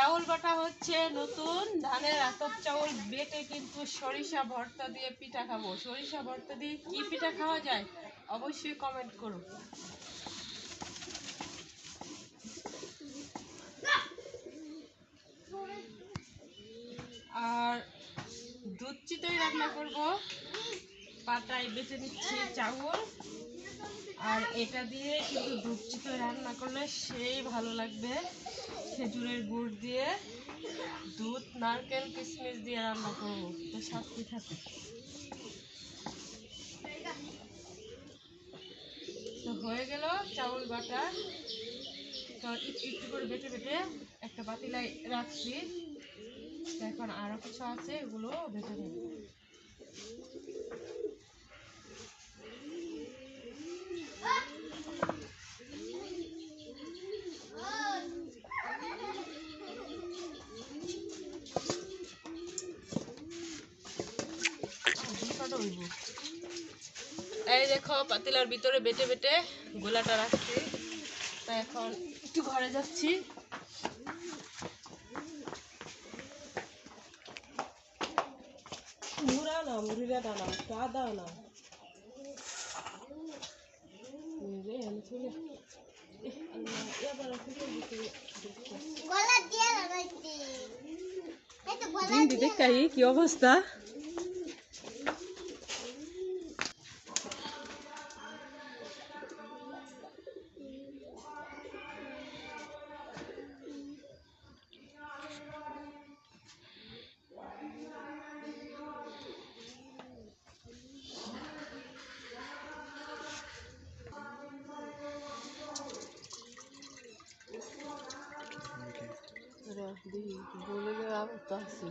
চাউল বাটা হচ্ছে নতুন ধানের আতপ চাউল বেটে কিন্তু সরিষা ভর্তা দিয়ে পিঠা খাবো। সরিষা ভর্তা দিয়ে কি পিঠা খাওয়া যায় অবশ্যই কমেন্ট করো। আর দুধ চিতই রান্না করব, পাটায় বেটে নিচ্ছি চাউল। আর এটা দিয়ে কিন্তু দুধ চিতই রান্না করলে সেই ভালো লাগবে। খেজুরের গুড় দিয়ে দুধ, নারকেল, কিশমিশ দিয়ে রান্না করবো, তো সব পিঠাতে। তো হয়ে গেল চাউল বাটা, তো একটু একটু করে বেটে বেটে একটা পাতিলায় রাখছি। এখন আরো কিছু আছে, এগুলো বেটে নেব। এই দেখো পাতিলার ভিতরে বেটে বেটে গোলাটা রাখছি। তা এখন একটু ঘরে যাচ্ছি। মুড়া না, মুড়িটা দাও, চা দাও না। কি অবস্থা? বলে আবার তো আসি।